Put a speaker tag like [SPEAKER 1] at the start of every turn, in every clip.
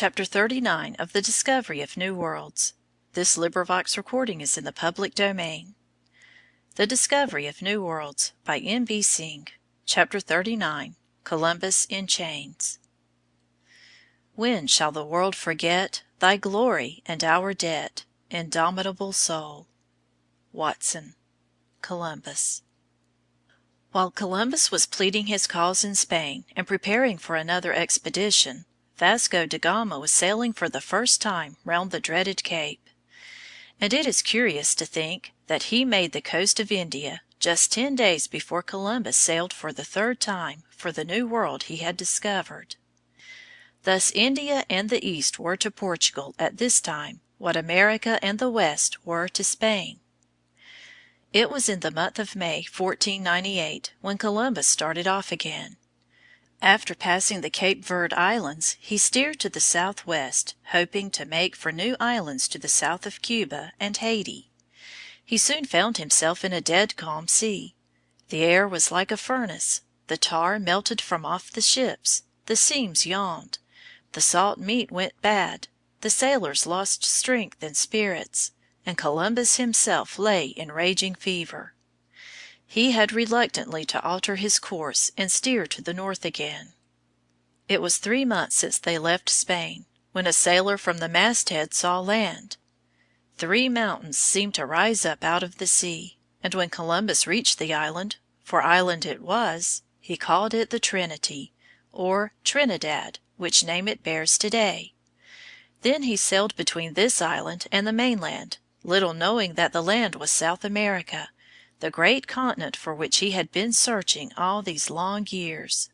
[SPEAKER 1] Chapter 39 of the Discovery of New Worlds. Is in the Public Domain. The Discovery of New Worlds by M.B. Synge. Chapter 39. Columbus in Chains. When shall the world forget thy glory and our debt, indomitable soul? Watson. Columbus. While Columbus was pleading his cause in Spain and preparing for another expedition, Vasco da Gama was sailing for the first time round the dreaded Cape. And it is curious to think that he made the coast of India just 10 days before Columbus sailed for the third time for the new world he had discovered. Thus India and the East were to Portugal at this time what America and the West were to Spain. It was in the month of May, 1498, when Columbus started off again. After passing the Cape Verde Islands, he steered to the southwest, hoping to make for new islands to the south of Cuba and Haiti. He soon found himself in a dead calm sea. The air was like a furnace. The tar melted from off the ships. The seams yawned. The salt meat went bad. The sailors lost strength and spirits, and Columbus himself lay in raging fever. He had reluctantly to alter his course and steer to the north again. It was 3 months since they left Spain, when a sailor from the masthead saw land. 3 mountains seemed to rise up out of the sea, and when Columbus reached the island, for island it was, he called it the Trinity, or Trinidad, which name it bears today. Then he sailed between this island and the mainland, little knowing that the land was South America, the great continent for which he had been searching all these long years.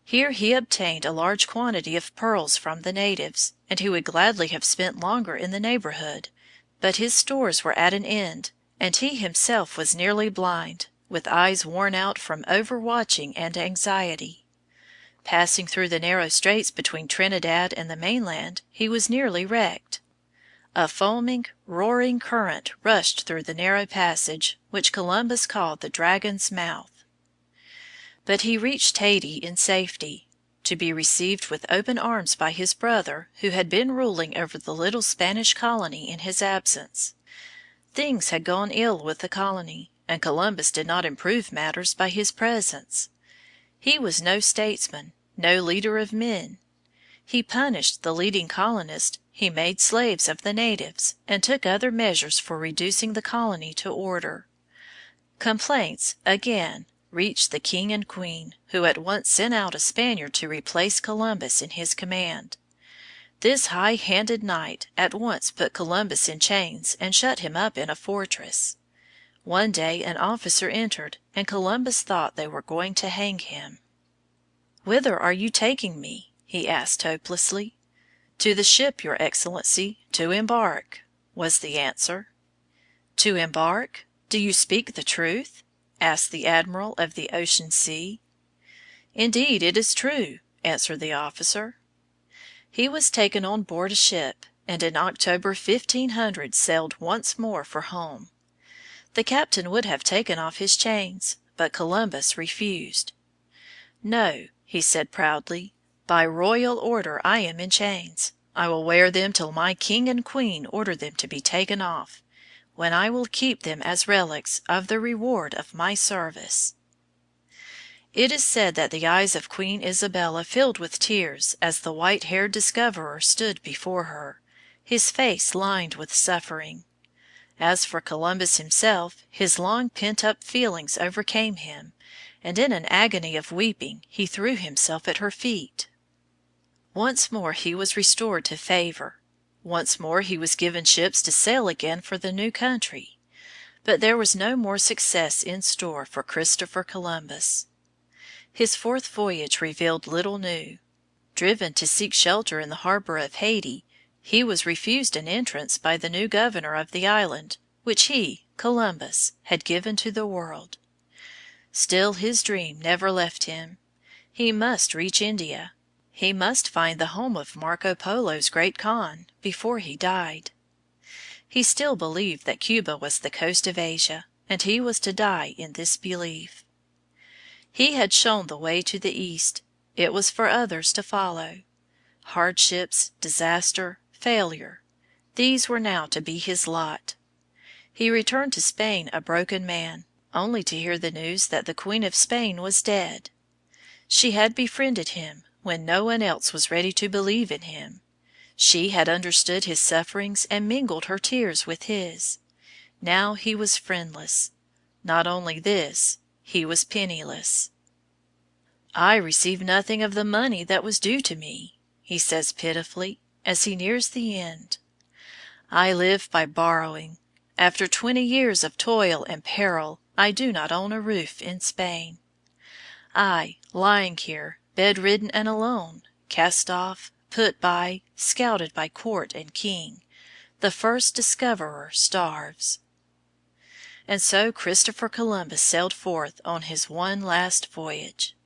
[SPEAKER 1] Here he obtained a large quantity of pearls from the natives, and he would gladly have spent longer in the neighborhood, but his stores were at an end, and he himself was nearly blind, with eyes worn out from over-watching and anxiety. Passing through the narrow straits between Trinidad and the mainland, he was nearly wrecked. A foaming, roaring current rushed through the narrow passage, which Columbus called the Dragon's Mouth. But he reached Haiti in safety, to be received with open arms by his brother, who had been ruling over the little Spanish colony in his absence. Things had gone ill with the colony, and Columbus did not improve matters by his presence. He was no statesman, no leader of men. He punished the leading colonists, he made slaves of the natives, and took other measures for reducing the colony to order. Complaints, again, reached the king and queen, who at once sent out a Spaniard to replace Columbus in his command. This high-handed knight at once put Columbus in chains and shut him up in a fortress. One day an officer entered, and Columbus thought they were going to hang him. "Whither are you taking me?" he asked hopelessly. "To the ship, your Excellency, to embark," was the answer. "To embark? Do you speak the truth?" asked the admiral of the ocean sea. "Indeed, it is true," answered the officer. He was taken on board a ship, and in October 1500 sailed once more for home. The captain would have taken off his chains, but Columbus refused. "No," he said proudly, "by royal order I am in chains. I will wear them till my king and queen order them to be taken off, when I will keep them as relics of the reward of my service." It is said that the eyes of Queen Isabella filled with tears as the white-haired discoverer stood before her, his face lined with suffering. As for Columbus himself, his long pent-up feelings overcame him, and in an agony of weeping he threw himself at her feet. Once more he was restored to favor. Once more he was given ships to sail again for the new country. But there was no more success in store for Christopher Columbus. His fourth voyage revealed little new. Driven to seek shelter in the harbor of Haiti, he was refused an entrance by the new governor of the island, which he, Columbus, had given to the world. Still his dream never left him. He must reach India. He must find the home of Marco Polo's great Khan before he died. He still believed that Cuba was the coast of Asia, and he was to die in this belief. He had shown the way to the East. It was for others to follow. hardships, disaster, failure, these were now to be his lot. He returned to Spain a broken man, only to hear the news that the Queen of Spain was dead. She had befriended him when no one else was ready to believe in him. She had understood his sufferings and mingled her tears with his. Now he was friendless. Not only this, he was penniless. "I receive nothing of the money that was due to me," he says pitifully, as he nears the end. "I live by borrowing. After 20 years of toil and peril, I do not own a roof in Spain. I, lying here, bedridden and alone, cast off, put by, scouted by court and king, the first discoverer starves." And so Christopher Columbus sailed forth on his one last voyage.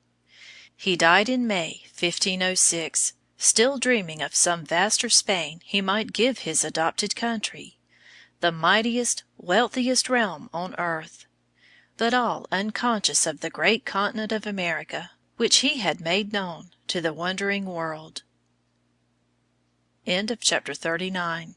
[SPEAKER 1] He died in May, 1506, still dreaming of some vaster Spain he might give his adopted country, the mightiest, wealthiest realm on earth, but all unconscious of the great continent of America, which he had made known to the wondering world. Chapter 39.